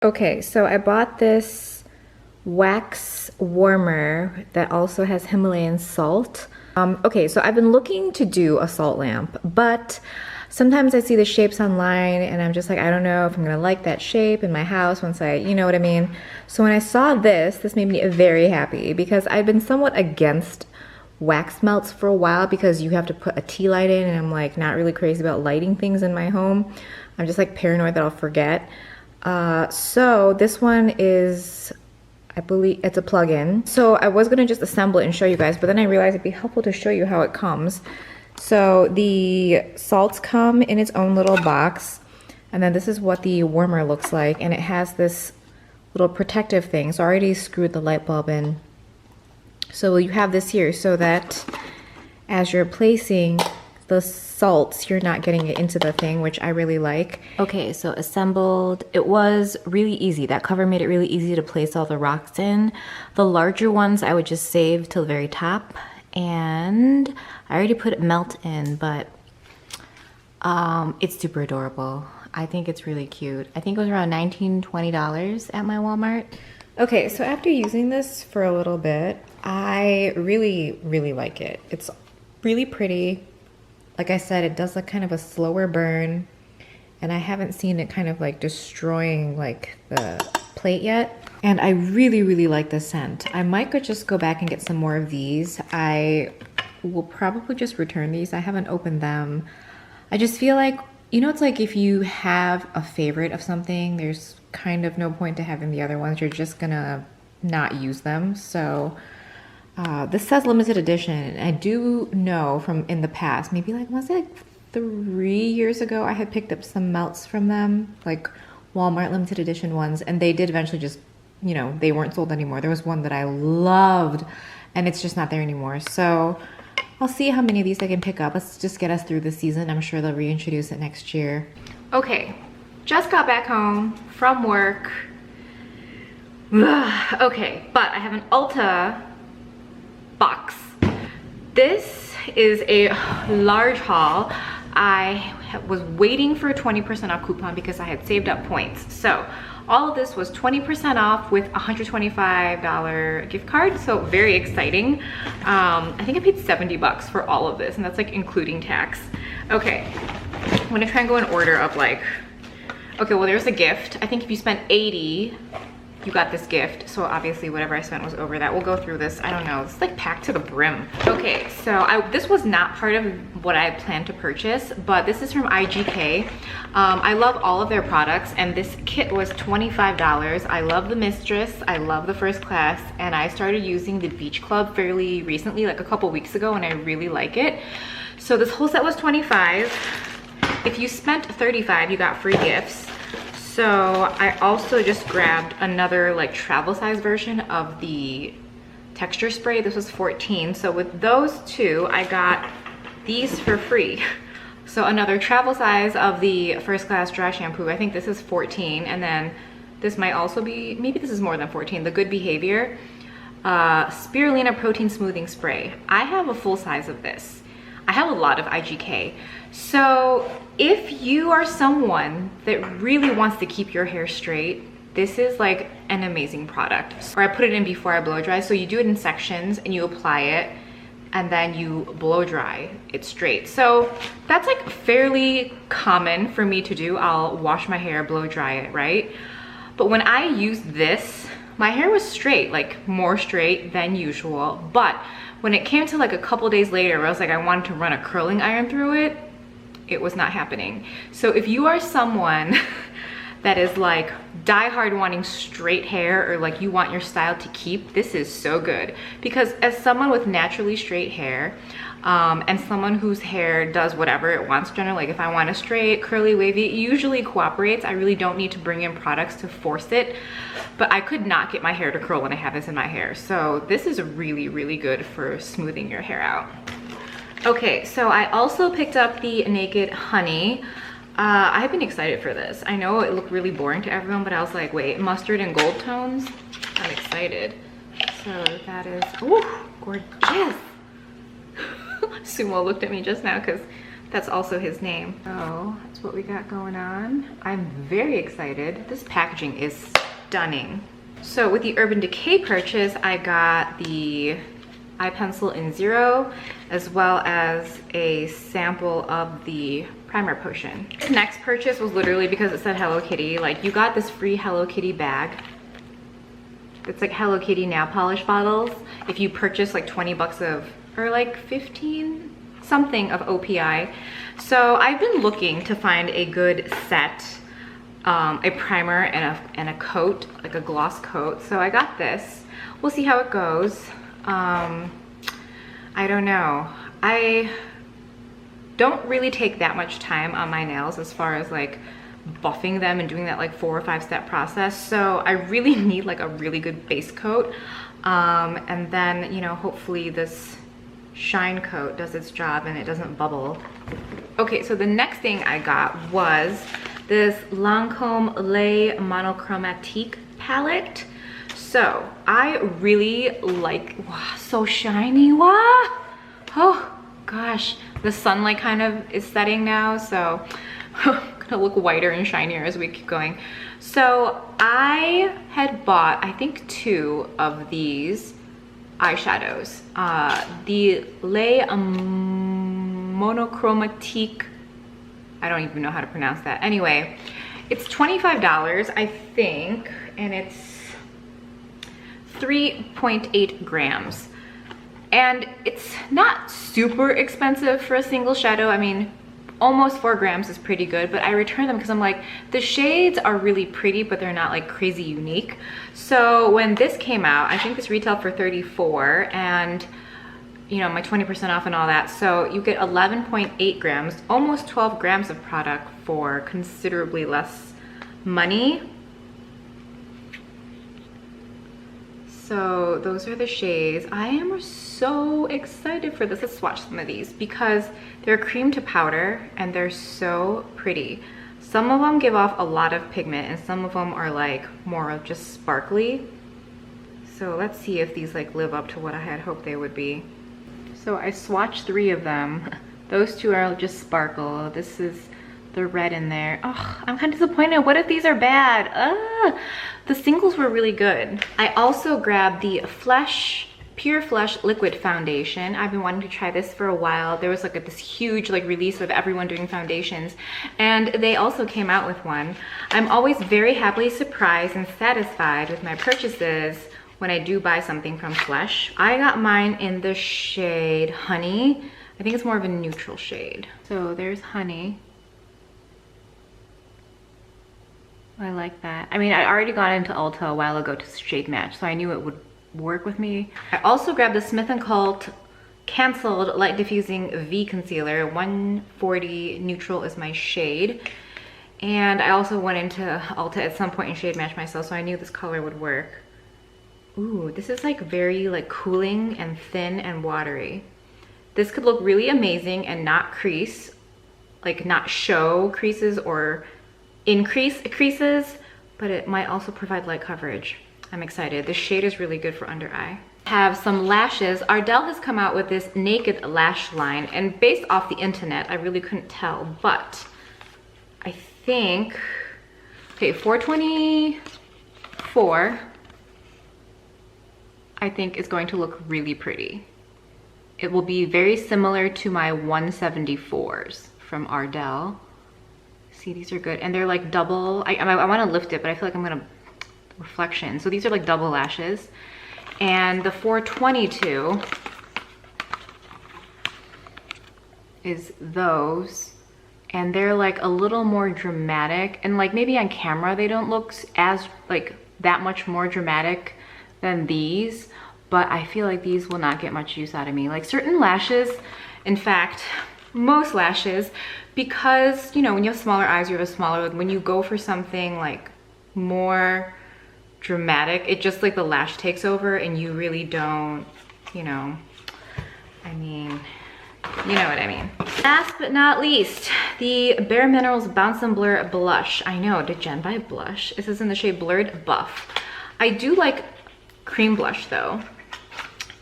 Okay, so I bought this wax warmer that also has Himalayan salt. Okay, so I've been looking to do a salt lamp, but sometimes I see the shapes online and I'm just like, I don't know if I'm gonna like that shape in my house once you know what I mean? So when I saw this made me very happy because I've been somewhat against wax melts for a while because you have to put a tea light in and I'm like not really crazy about lighting things in my home. I'm just like paranoid that I'll forget. So this one is, I believe it's a plug-in. So I was gonna just assemble it and show you guys, but then I realized it'd be helpful to show you how it comes. So the salts come in its own little box, and then this is what the warmer looks like, and it has this little protective thing. So I already screwed the light bulb in. So you have this here so that as you're placing the salts, you're not getting it into the thing, which I really like. Okay, so assembled. It was really easy. That cover made it really easy to place all the rocks in. The larger ones I would just save till the very top. And I already put melt in, but it's super adorable. I think it's really cute. I think it was around $19, $20 at my Walmart. Okay, so after using this for a little bit, I really, really like it. It's really pretty. Like I said, it does like kind of a slower burn, and I haven't seen it kind of like destroying like the plate yet. And I really, really like the scent. I might just go back and get some more of these. I will probably just return these. I haven't opened them. I just feel like, you know, it's like if you have a favorite of something, there's kind of no point to having the other ones. You're just gonna not use them. So this says limited edition. I do know from in the past, maybe like, was it like 3 years ago, I had picked up some melts from them, like Walmart limited edition ones, and they did eventually just, you know, they weren't sold anymore. There was one that I loved and it's just not there anymore. So I'll see how many of these I can pick up. Let's just get us through the season. I'm sure they'll reintroduce it next year. Okay, just got back home from work. Okay, but I have an Ulta box. This is a large haul. I was waiting for a 20% off coupon because I had saved up points. So all of this was 20% off with a $125 gift card. So very exciting. I think I paid 70 bucks for all of this, and that's like including tax. Okay, I'm gonna try and go in order of like, okay, well there's a gift. I think if you spent 80, you got this gift. So obviously whatever I spent was over that. We'll go through this. I don't know, it's like packed to the brim. Okay, so this was not part of what I planned to purchase, but this is from IGK. I love all of their products, and this kit was $25. I love the Mistress, I love the First Class, and I started using the Beach Club fairly recently, like a couple weeks ago, and I really like it. So this whole set was $25. If you spent $35, you got free gifts. So I also just grabbed another like travel size version of the texture spray. This was $14. So with those two, I got these for free. So another travel size of the First Class dry shampoo. I think this is $14. And then this might also be, maybe this is more than $14. The Good Behavior Spirulina Protein Smoothing Spray. I have a full size of this. I have a lot of IGK. So if you are someone that really wants to keep your hair straight, this is like an amazing product. Or I put it in before I blow dry. So you do it in sections and you apply it and then you blow dry it straight. So that's like fairly common for me to do. I'll wash my hair, blow dry it, right? But when I used this, my hair was straight, like more straight than usual. But when it came to like a couple days later where I was like, I wanted to run a curling iron through it, it was not happening. So if you are someone that is like diehard wanting straight hair, or like you want your style to keep, this is so good. Because as someone with naturally straight hair, and someone whose hair does whatever it wants generally, like if I want a straight, curly, wavy, it usually cooperates. I really don't need to bring in products to force it, but I could not get my hair to curl when I have this in my hair. So this is really, really good for smoothing your hair out. Okay, so I also picked up the Naked Honey. I've been excited for this. I know it looked really boring to everyone, but I was like, wait, mustard and gold tones? I'm excited. So that is, ooh, gorgeous. Sumo looked at me just now because That's also his name. So that's what we got going on. I'm very excited. This packaging is stunning. So with the Urban Decay purchase, I got the eye pencil in 0, as well as a sample of the primer potion. This next purchase was literally because it said Hello Kitty. Like, you got this free Hello Kitty bag. It's like Hello Kitty nail polish bottles. If you purchase like 20 bucks of, or like 15 something of OPI. So I've been looking to find a good set, a primer and a coat, like a gloss coat. So I got this. We'll see how it goes. I don't know. I don't really take that much time on my nails as far as like buffing them and doing that like 4 or 5 step process. So I really need like a really good base coat. And then, you know, hopefully this shine coat does its job and it doesn't bubble. Okay, so the next thing I got was this Lancome Le Monochromatique palette. So I really like, wow, so shiny, wow. Oh gosh, the sunlight kind of is setting now, so gonna look whiter and shinier as we keep going. So I had bought, I think, 2 of these eyeshadows. The Le Monochromatique, I don't even know how to pronounce that. Anyway, it's $25, I think, and it's 3.8 grams. And it's not super expensive for a single shadow. I mean, almost 4 grams is pretty good, but I returned them because I'm like, the shades are really pretty, but they're not like crazy unique. So when this came out, I think this retailed for $34, and you know, my 20% off and all that. So you get 11.8 grams, almost 12 grams of product for considerably less money. So those are the shades. I am so excited for this. Let's swatch some of these because they're cream to powder and they're so pretty. Some of them give off a lot of pigment and some of them are like more of just sparkly. So let's see if these like live up to what I had hoped they would be. So I swatched 3 of them. Those 2 are just sparkle. This is the red in there. Oh, I'm kind of disappointed. What if these are bad? The singles were really good. I also grabbed the Pure Flesh Liquid Foundation. I've been wanting to try this for a while. There was like this huge like release of everyone doing foundations, and they also came out with one. I'm always very happily surprised and satisfied with my purchases when I do buy something from Flesh. I got mine in the shade Honey. I think it's more of a neutral shade. So there's Honey. I like that. I mean, I already got into Ulta a while ago to shade match, so I knew it would work with me. I also grabbed the Smith & Cult Canceled Light Diffusing V Concealer. 140 Neutral is my shade. And I also went into Ulta at some point and shade matched myself, so I knew this color would work. Ooh, this is like very like cooling and thin and watery. This could look really amazing and not crease, like not show creases or increase creases, but it might also provide light coverage. I'm excited. This shade is really good for under eye. Have some lashes. Ardell has come out with this naked lash line, and based off the internet, I really couldn't tell, but I think, okay, $424, I think is going to look really pretty. It will be very similar to my 174s from Ardell. See, these are good, and they're like double. I want to lift it, but I feel like I'm gonna reflection. So these are like double lashes, and the 422 is those, and they're like a little more dramatic, and like maybe on camera they don't look as like that much more dramatic than these, but I feel like these will not get much use out of me. Like certain lashes, in fact, most lashes, because you know when you have smaller eyes, you have a smaller, when you go for something like more dramatic, it just like the lash takes over and you really don't, you know, I mean, you know what I mean. Last but not least, the Bare Minerals Bounce and Blur Blush. I know, did Jen buy blush? This is in the shade Blurred Buff. I do like cream blush though,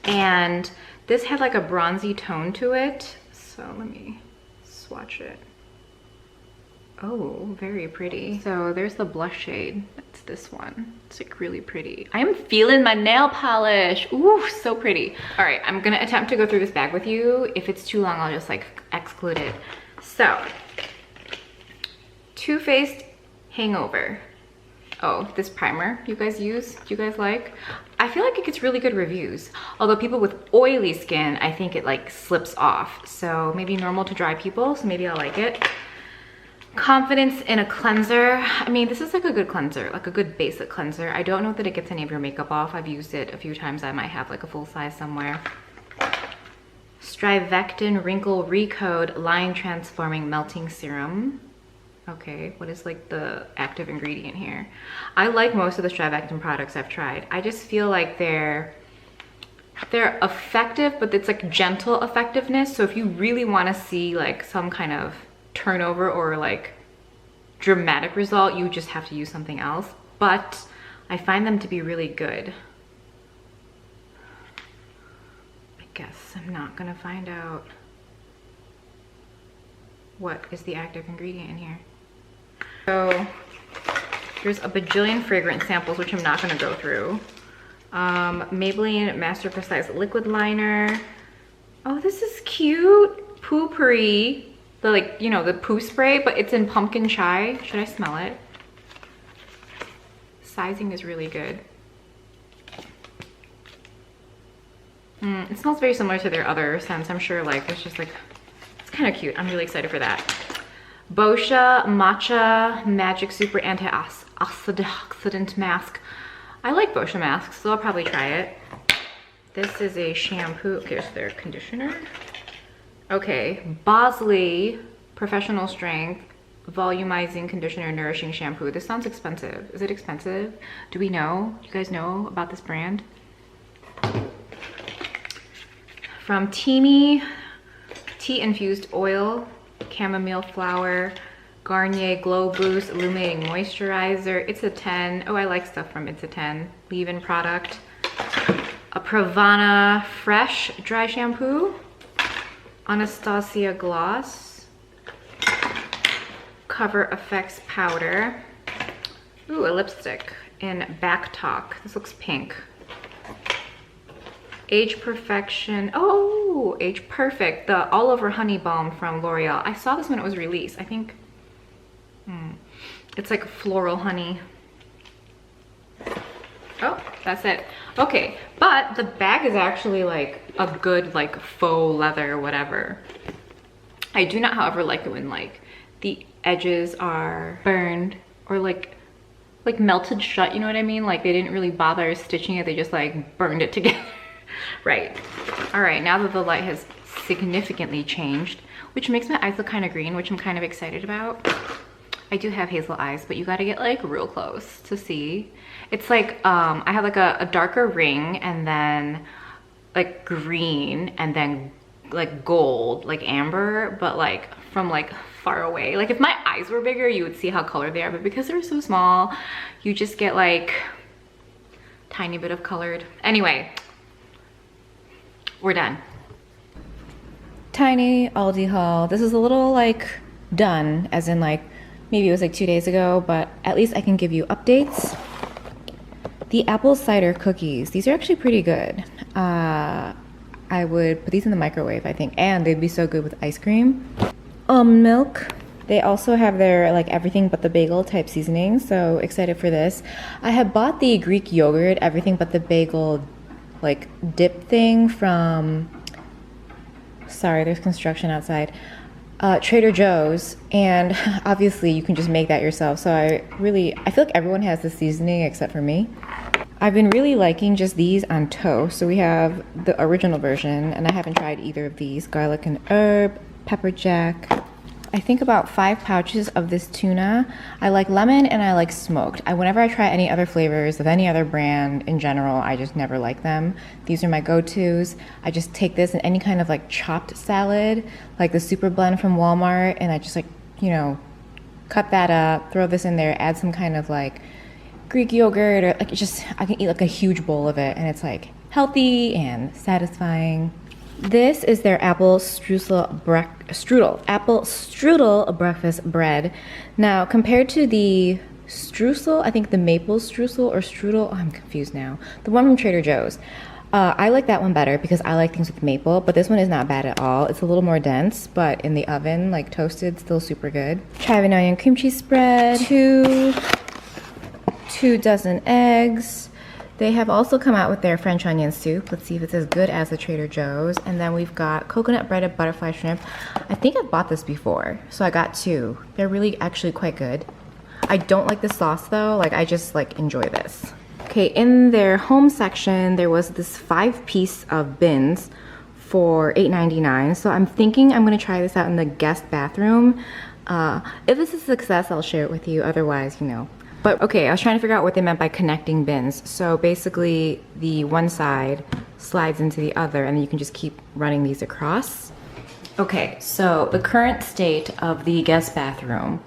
and this had like a bronzy tone to it. So let me swatch it. Oh, very pretty. So there's the blush shade. That's this one. It's like really pretty. I'm feeling my nail polish. Ooh, so pretty. All right, I'm gonna attempt to go through this bag with you. If it's too long, I'll just like exclude it. So, Too Faced Hangover. Oh, this primer you guys use, do you guys like? I feel like it gets really good reviews. Although people with oily skin, I think it like slips off. So maybe normal to dry people, so maybe I'll like it. Confidence in a cleanser. I mean, this is like a good cleanser, like a good basic cleanser. I don't know that it gets any of your makeup off. I've used it a few times. I might have like a full size somewhere. Strivectin Wrinkle Recode Line Transforming Melting Serum. Okay, what is like the active ingredient here? I like most of the Strivectin products I've tried. I just feel like they're effective, but it's like gentle effectiveness. So if you really want to see like some kind of turnover or like dramatic result, you just have to use something else. But I find them to be really good. I guess I'm not gonna find out what is the active ingredient in here. So there's a bajillion fragrance samples, which I'm not gonna go through. Maybelline Master Precise Liquid Liner. Oh, this is cute. Poopery. The like, you know, the poo spray, but it's in pumpkin chai. Should I smell it? Sizing is really good. It smells very similar to their other scents. I'm sure like it's just like, it's kind of cute. I'm really excited for that. Boscia Matcha Magic Super Antioxidant Mask. I like Boscia masks, so I'll probably try it. This is a shampoo. Here's their conditioner. Okay, Bosley Professional Strength Volumizing Conditioner Nourishing Shampoo. This sounds expensive. Is it expensive? Do we know? Do you guys know about this brand? From Teamy, Tea Infused Oil, Chamomile Flower, Garnier Glow Boost Illuminating Moisturizer. It's a 10. Oh, I like stuff from It's a 10. Leave-in product. A Pravana Fresh Dry Shampoo. Anastasia Gloss, Cover Effects Powder. Ooh, a lipstick in Back Talk. This looks pink. Age Perfection. Oh, Age Perfect, the All Over Honey Balm from L'Oreal. I saw this when it was released. I think it's like floral honey. Oh, that's it. Okay, but the bag is actually like a good like faux leather or whatever. I do not, however, like it when like the edges are burned or like melted shut, you know what I mean? Like they didn't really bother stitching it, they just like burned it together. Right. All right, now that the light has significantly changed, which makes my eyes look kind of green, which I'm kind of excited about. I do have hazel eyes, but you gotta get like real close to see. It's like, I have like a darker ring and then like green and then like gold, like amber, but like from like far away. Like if my eyes were bigger, you would see how colored they are, but because they're so small, you just get like tiny bit of colored. Anyway, we're done. Tiny Aldi haul. This is a little like done, as in like, maybe it was like 2 days ago, but at least I can give you updates. The apple cider cookies, these are actually pretty good. I would put these in the microwave, I think, and they'd be so good with ice cream. Almond milk. They also have their like everything but the bagel type seasoning, so excited for this. I have bought the Greek yogurt everything but the bagel like dip thing from, sorry, there's construction outside. Trader Joe's, and obviously you can just make that yourself. So I feel like everyone has the seasoning except for me. I've been really liking just these on toast. So we have the original version, and I haven't tried either of these. Garlic and herb, pepper jack. I think about 5 pouches of this tuna. I like lemon and I like smoked. Whenever I try any other flavors of any other brand in general, I just never like them. These are my go-tos. I just take this in any kind of like chopped salad, like the super blend from Walmart, and I just like, you know, cut that up, throw this in there, add some kind of like Greek yogurt, or like just, I can eat like a huge bowl of it, and it's like healthy and satisfying. This is their apple strudel breakfast bread. Now, compared to the streusel, I think the maple streusel or strudel, oh, I'm confused now. The one from Trader Joe's. I like that one better because I like things with maple, but this one is not bad at all. It's a little more dense, but in the oven, like toasted, still super good. Chive onion cream cheese spread, two dozen eggs. They have also come out with their French onion soup. Let's see if it's as good as the Trader Joe's. And then we've got coconut breaded butterfly shrimp. I think I've bought this before, so I got two. They're really actually quite good. I don't like the sauce though, like I just like enjoy this. Okay, in their home section, there was this 5-piece of bins for $8.99. So I'm thinking I'm gonna try this out in the guest bathroom. If this is a success, I'll share it with you. Otherwise, you know. But okay, I was trying to figure out what they meant by connecting bins. So basically the one side slides into the other and then you can just keep running these across. Okay, so the current state of the guest bathroom.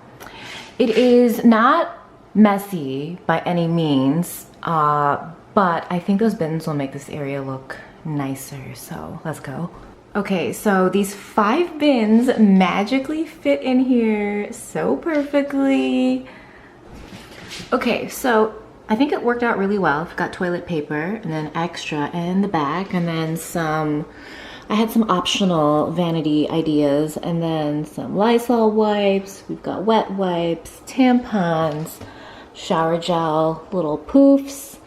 It is not messy by any means, but I think those bins will make this area look nicer, so let's go. Okay, so these 5 bins magically fit in here so perfectly. Okay, so I think it worked out really well. I've got toilet paper and then extra in the back and then some, I had some optional vanity ideas and then some Lysol wipes. We've got wet wipes, tampons, shower gel, little poofs,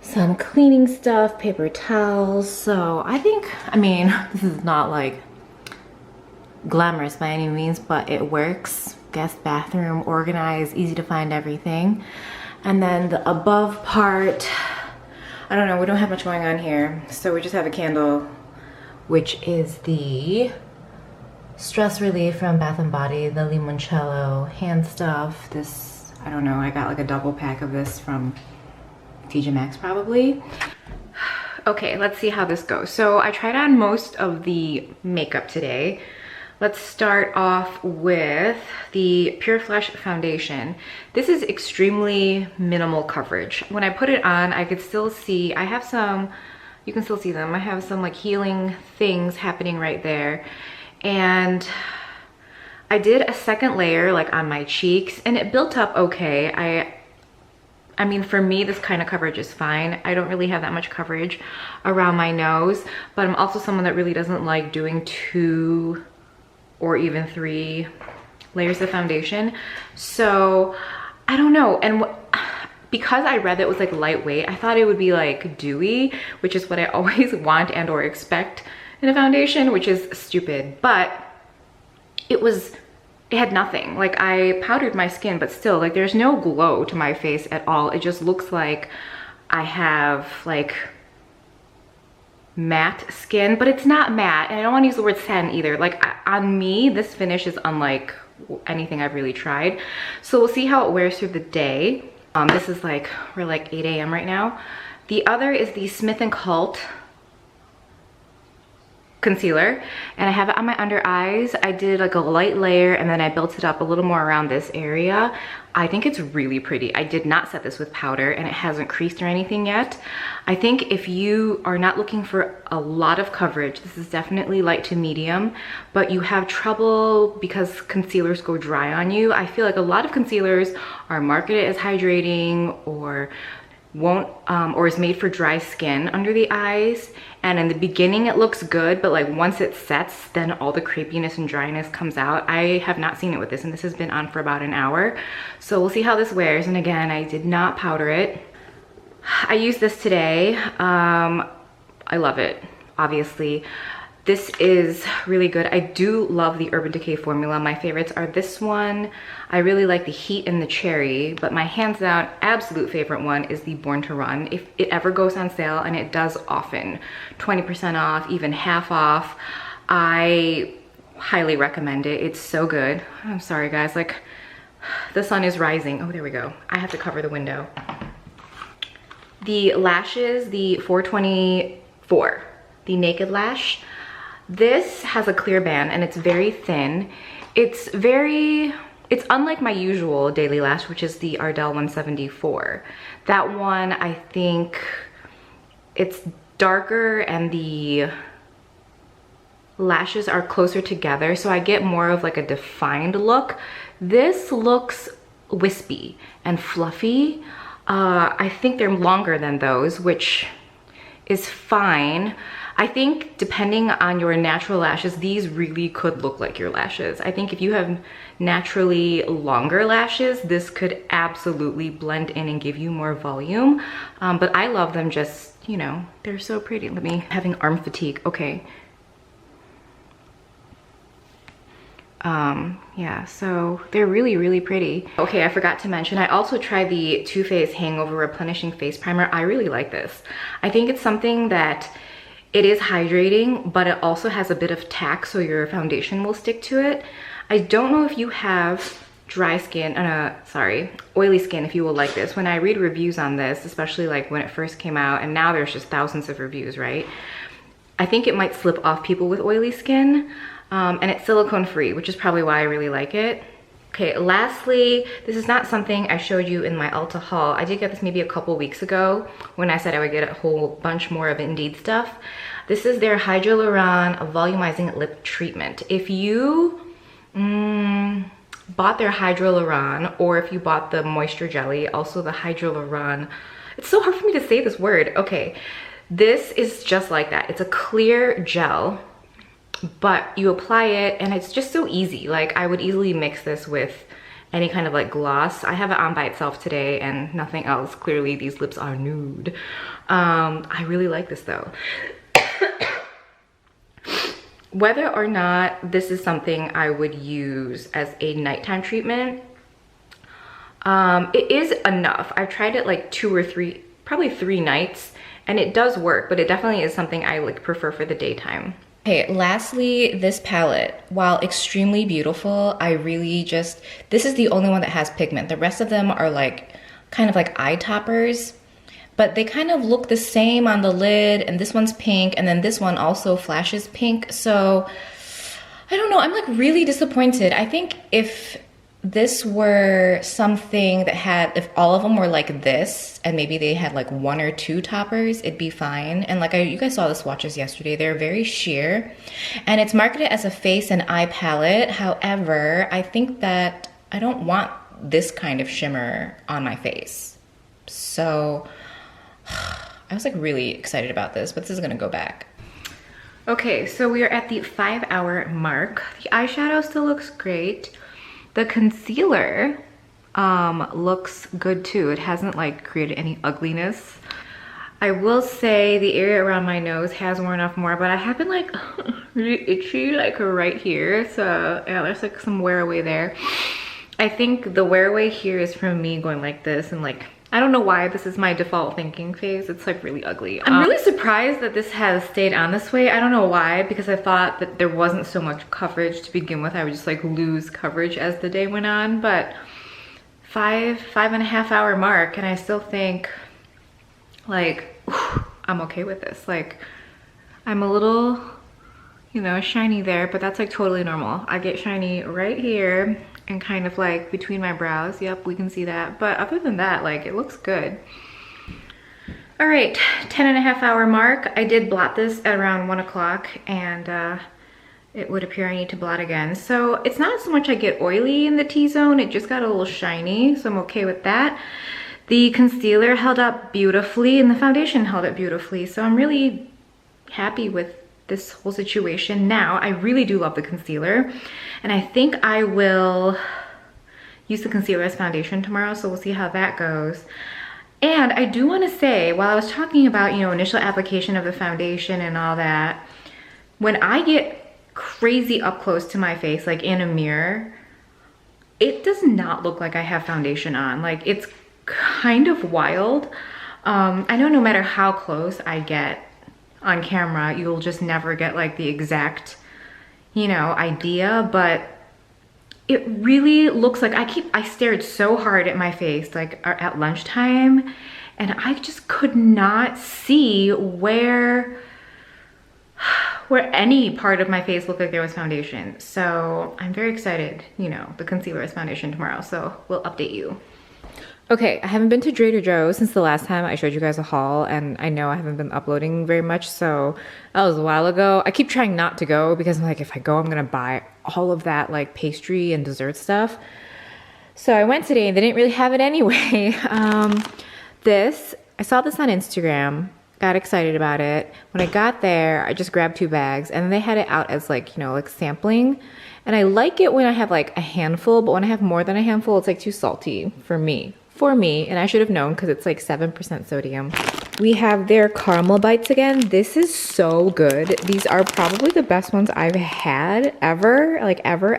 some cleaning stuff, paper towels. So I think, I mean, this is not like glamorous by any means, but it works. Guest bathroom, organized, easy to find everything. And then the above part, I don't know, we don't have much going on here. So we just have a candle, which is the Stress Relief from Bath & Body, the limoncello hand stuff. This, I don't know, I got like a double pack of this from TJMaxx probably. Okay, let's see how this goes. So I tried on most of the makeup today. Let's start off with the Pure Flesh foundation. This is extremely minimal coverage. When I put it on, I could still see, I have some, you can still see them. I have some like healing things happening right there. And I did a second layer like on my cheeks and it built up okay. I mean, for me, this kind of coverage is fine. I don't really have that much coverage around my nose, but I'm also someone that really doesn't like doing 2 or even 3 layers of foundation. So I don't know. And because I read that it was like lightweight, I thought it would be like dewy, which is what I always want and or expect in a foundation, which is stupid. But it had nothing. Like I powdered my skin, but still like there's no glow to my face at all. It just looks like I have like matte skin, but it's not matte, and I don't want to use the word satin either. Like on me, this finish is unlike anything I've really tried. So we'll see how it wears through the day. This is like, we're like 8 a.m. right now. The other is the Smith & Cult concealer, and I have it on my under eyes. I did like a light layer and then I built it up a little more around this area. I think it's really pretty. I did not set this with powder and it hasn't creased or anything yet. I think if you are not looking for a lot of coverage, this is definitely light to medium, but you have trouble because concealers go dry on you. I feel like a lot of concealers are marketed as hydrating or won't or is made for dry skin under the eyes, and in the beginning it looks good, but like once it sets, then all the crepiness and dryness comes out. I have not seen it with this, and this has been on for about an hour, so we'll see how this wears. And again, I did not powder it. I used this today. I love it, obviously. This is really good. I do love the Urban Decay formula. My favorites are this one. I really like the Heat and the Cherry, but my hands down absolute favorite one is the Born to Run. If it ever goes on sale, and it does often, 20% off, even half off, I highly recommend it. It's so good. I'm sorry guys, like the sun is rising. Oh, there we go. I have to cover the window. The lashes, the 424, the Naked Lash. This has a clear band and it's very thin. It's unlike my usual daily lash, which is the Ardell 174. That one, I think it's darker and the lashes are closer together, so I get more of like a defined look. This looks wispy and fluffy. I think they're longer than those, which is fine. I think depending on your natural lashes, these really could look like your lashes. I think if you have naturally longer lashes, this could absolutely blend in and give you more volume. But I love them just, you know, they're so pretty. Having arm fatigue, okay. Yeah, so they're really, really pretty. Okay, I forgot to mention, I also tried the Too Faced Hangover Replenishing Face Primer. I really like this. I think it's something that it is hydrating, but it also has a bit of tack, so your foundation will stick to it. I don't know if you have dry skin, oily skin, if you will like this. When I read reviews on this, especially like when it first came out, and now there's just thousands of reviews, right? I think it might slip off people with oily skin. And it's silicone free, which is probably why I really like it. Okay, lastly, this is not something I showed you in my Ulta haul. I did get this maybe a couple weeks ago when I said I would get a whole bunch more of Indeed stuff. This is their Hyaluron Volumizing Lip Treatment. If you bought their Hyaluron, or if you bought the Moisture Jelly, also the Hyaluron, it's so hard for me to say this word. Okay, this is just like that. It's a clear gel, but you apply it and it's just so easy. Like, I would easily mix this with any kind of like gloss. I have it on by itself today and nothing else. Clearly these lips are nude. I really like this though. Whether or not this is something I would use as a nighttime treatment, it is enough. I've tried it like 2 or 3, probably 3 nights, and it does work, but it definitely is something I like prefer for the daytime. Okay, lastly, this palette, while extremely beautiful, I really just, this is the only one that has pigment. The rest of them are like, kind of like eye toppers, but they kind of look the same on the lid, and this one's pink, and then this one also flashes pink. So, I don't know, I'm like really disappointed. I think if this were something that had, if all of them were like this, and maybe they had like 1 or 2 toppers, it'd be fine. And like you guys saw the swatches yesterday, they're very sheer. And it's marketed as a face and eye palette. However, I think that I don't want this kind of shimmer on my face. So I was like really excited about this, but this is gonna go back. Okay, so we are at the 5-hour mark. The eyeshadow still looks great. The concealer looks good too. It hasn't like created any ugliness. I will say the area around my nose has worn off more, but I have been like really itchy like right here. So yeah, there's like some wear away there. I think the wear away here is from me going like this, and like, I don't know why this is my default thinking phase. It's like really ugly. I'm really surprised that this has stayed on this way. I don't know why, because I thought that there wasn't so much coverage to begin with. I would just like lose coverage as the day went on, but 5.5 hour mark, and I still think like, I'm okay with this. Like, I'm a little, you know, shiny there, but that's like totally normal. I get shiny right here and kind of like between my brows. Yep, we can see that. But other than that, like, it looks good. All right, 10.5 hour mark. I did blot this at around 1 o'clock, and it would appear I need to blot again. So it's not so much I get oily in the T-zone, it just got a little shiny, so I'm okay with that. The concealer held up beautifully and the foundation held up beautifully, so I'm really happy with this whole situation. Now, I really do love the concealer, and I think I will use the concealer as foundation tomorrow, so we'll see how that goes. And I do want to say, while I was talking about, you know, initial application of the foundation and all that, when I get crazy up close to my face, like in a mirror, it does not look like I have foundation on. Like, it's kind of wild. I know no matter how close I get on camera, you'll just never get like the exact, you know, idea, but it really looks like I stared so hard at my face like at lunchtime, and I just could not see where any part of my face looked like there was foundation. So I'm very excited, you know, the concealer is foundation tomorrow, so we'll update you. Okay, I haven't been to Trader Joe's since the last time I showed you guys a haul, and I know I haven't been uploading very much, so that was a while ago. I keep trying not to go because I'm like, if I go, I'm gonna buy all of that like pastry and dessert stuff. So I went today and they didn't really have it anyway. I saw this on Instagram, got excited about it. When I got there, I just grabbed 2 bags and they had it out as like, you know, like sampling. And I like it when I have like a handful, but when I have more than a handful, it's like too salty for me. And I should have known because it's like 7% sodium. We have their caramel bites again. This is so good. These are probably the best ones I've had ever, like ever.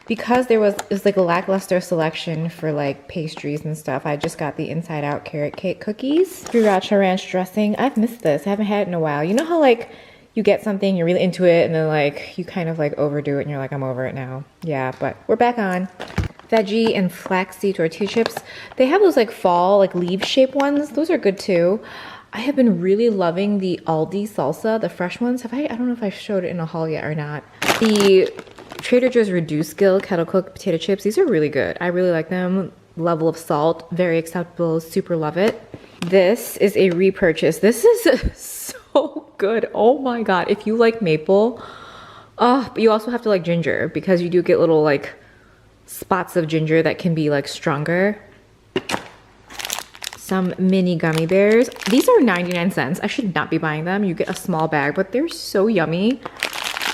Because it was like a lackluster selection for like pastries and stuff, I just got the inside out carrot cake cookies. Sriracha ranch dressing. I've missed this. I haven't had it in a while. You know how like you get something, you're really into it, and then like you kind of like overdo it and you're like, I'm over it now. Yeah, but we're back on. Veggie and flaxseed tortilla chips. They have those like fall, like leaf shaped ones. Those are good too. I have been really loving the Aldi salsa, the fresh ones. I don't know if I showed it in a haul yet or not. The Trader Joe's Reduced Gill kettle cooked potato chips. These are really good. I really like them. Level of salt, very acceptable. Super love it. This is a repurchase. This is so good. Oh my God. If you like maple, but you also have to like ginger because you do get little like spots of ginger that can be like stronger. Some mini gummy bears. These are 99 cents. I should not be buying them. You get a small bag, but they're so yummy.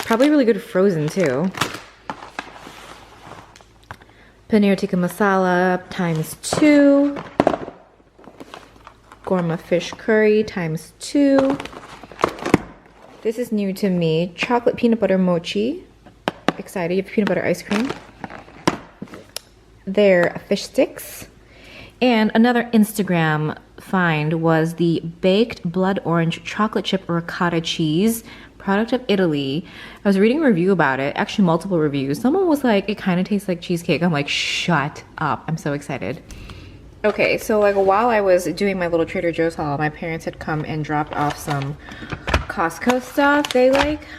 Probably really good frozen too. Paneer tikka masala ×2. Gourmet fish curry ×2. This is new to me. Chocolate peanut butter mochi. Excited. You have peanut butter ice cream. Their fish sticks. And another Instagram find was the baked blood orange chocolate chip ricotta cheese, product of Italy. I was reading a review about it, actually multiple reviews. Someone was like, it kind of tastes like cheesecake. I'm like, shut up. I'm so excited. Okay, so like while I was doing my little Trader Joe's haul, my parents had come and dropped off some Costco stuff.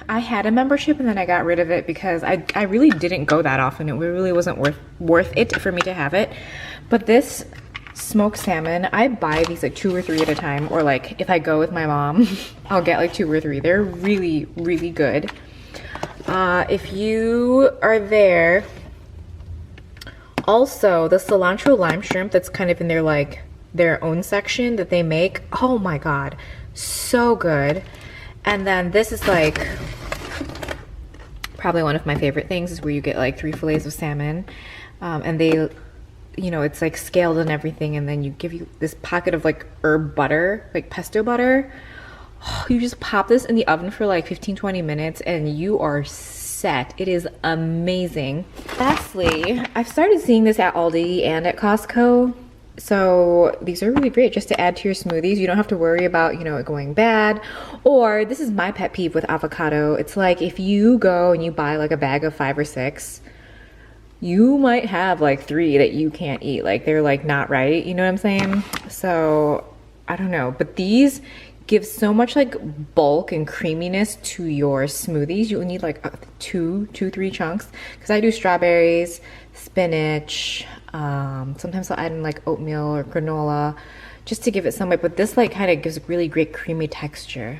I had a membership and then I got rid of it because I really didn't go that often. It really wasn't worth it for me to have it. But this smoked salmon, I buy these like 2 or 3 at a time, or like if I go with my mom, I'll get like 2 or 3. They're really, really good. If you are there, also the cilantro lime shrimp that's kind of in their own section that they make. Oh my God, so good. And then this is like probably one of my favorite things, is where you get like 3 fillets of salmon, and they, you know, it's like scaled and everything, and then give you this pocket of like herb butter, like pesto butter. You just pop this in the oven for like 15-20 minutes and you are set. It is amazing. Lastly, I've started seeing this at Aldi and at Costco. So these are really great just to add to your smoothies. You don't have to worry about, you know, it going bad. Or this is my pet peeve with avocado. It's like if you go and you buy like a bag of 5 or 6, you might have like 3 that you can't eat. Like they're like not right. You know what I'm saying? So I don't know. But these give so much like bulk and creaminess to your smoothies. You need like 2-3 chunks. Because I do strawberries, spinach. Sometimes I'll add in like oatmeal or granola just to give it some weight. But this like kind of gives really great creamy texture.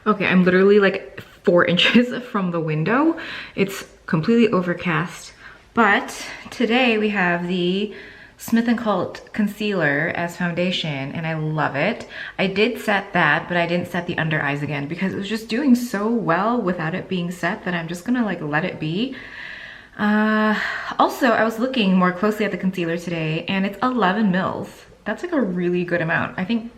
Okay, I'm literally like 4 inches from the window. It's completely overcast. But today we have the Smith & Cult concealer as foundation, and I love it. I did set that, but I didn't set the under eyes again because it was just doing so well without it being set that I'm just gonna like let it be. Also, I was looking more closely at the concealer today, and it's 11 mils. That's like a really good amount. I think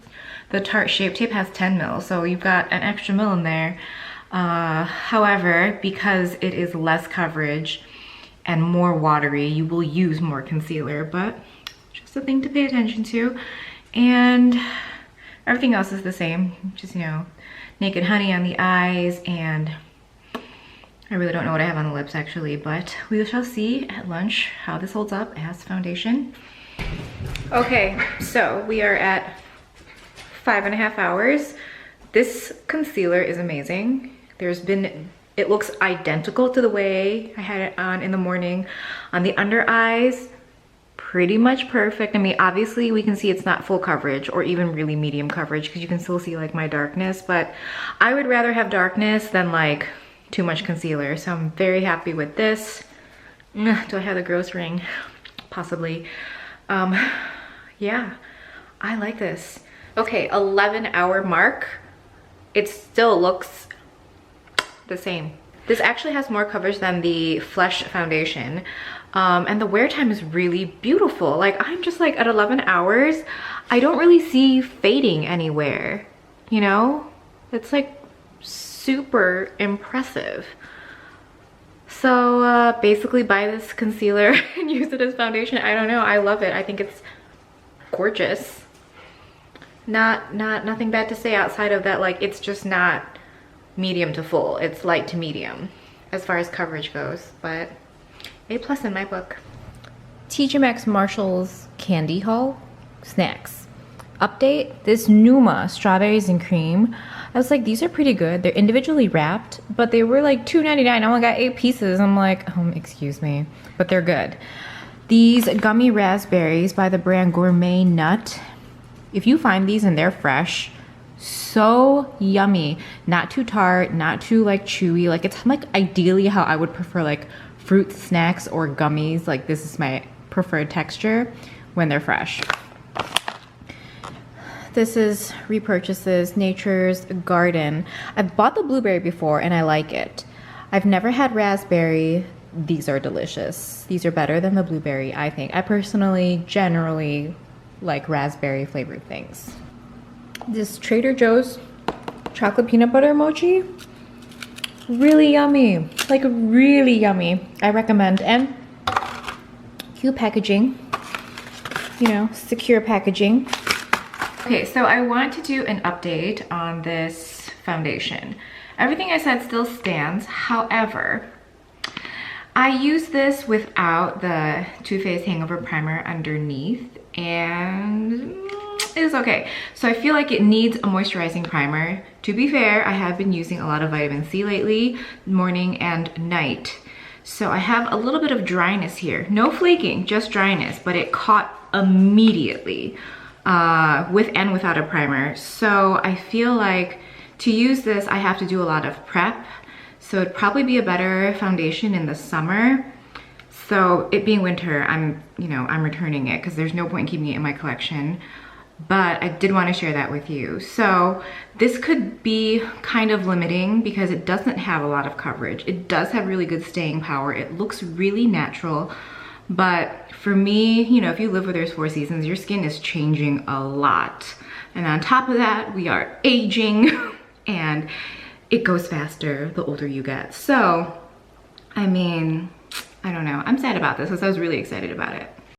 the Tarte Shape Tape has 10 mils, so you've got an extra mil in there. However, because it is less coverage and more watery, you will use more concealer, but just a thing to pay attention to. And everything else is the same. Just, you know, Naked Honey on the eyes, and I really don't know what I have on the lips actually, but we shall see at lunch how this holds up as foundation. Okay, so we are at 5.5 hours. This concealer is amazing. It looks identical to the way I had it on in the morning. On the under eyes, pretty much perfect. I mean, obviously we can see it's not full coverage or even really medium coverage because you can still see like my darkness, but I would rather have darkness than like too much concealer. So I'm very happy with this. Do I have the gross ring? Possibly. Yeah, I like this. Okay, 11-hour mark. It still looks the same. This actually has more coverage than the Flesh foundation. And the wear time is really beautiful. Like, I'm just like at 11 hours, I don't really see fading anywhere, you know? It's like super impressive. So basically buy this concealer and use it as foundation. I don't know, I love it. I think it's gorgeous. Nothing bad to say outside of that, like it's just not medium to full. It's light to medium as far as coverage goes, but A+ in my book. TJMaxx Marshall's candy haul snacks update. This Numa strawberries and cream, I was like, these are pretty good. They're individually wrapped, but they were like $2.99. I only got 8 pieces. I'm like, excuse me, but they're good. These gummy raspberries by the brand Gourmet Nut. If you find these and they're fresh, so yummy. Not too tart, not too like chewy. Like it's like ideally how I would prefer like fruit snacks or gummies. Like this is my preferred texture when they're fresh. This is repurchases, Nature's Garden. I've bought the blueberry before and I like it. I've never had raspberry. These are delicious. These are better than the blueberry, I think. I personally generally like raspberry flavored things. This Trader Joe's chocolate peanut butter mochi, really yummy, like really yummy. I recommend. And cute packaging, you know, secure packaging. Okay, so I want to do an update on this foundation. Everything I said still stands. However, I use this without the Too Faced Hangover Primer underneath, and it's okay. So I feel like it needs a moisturizing primer. To be fair, I have been using a lot of vitamin C lately, morning and night. So I have a little bit of dryness here. No flaking, just dryness, but it caught immediately with and without a primer. So I feel like to use this, I have to do a lot of prep. So it'd probably be a better foundation in the summer. So it being winter, I'm returning it because there's no point in keeping it in my collection. But I did want to share that with you. So this could be kind of limiting because it doesn't have a lot of coverage. It does have really good staying power. It looks really natural. But for me, you know, if you live where there's 4 seasons, your skin is changing a lot. And on top of that, we are aging and it goes faster the older you get. So, I mean, I don't know. I'm sad about this because I was really excited about it.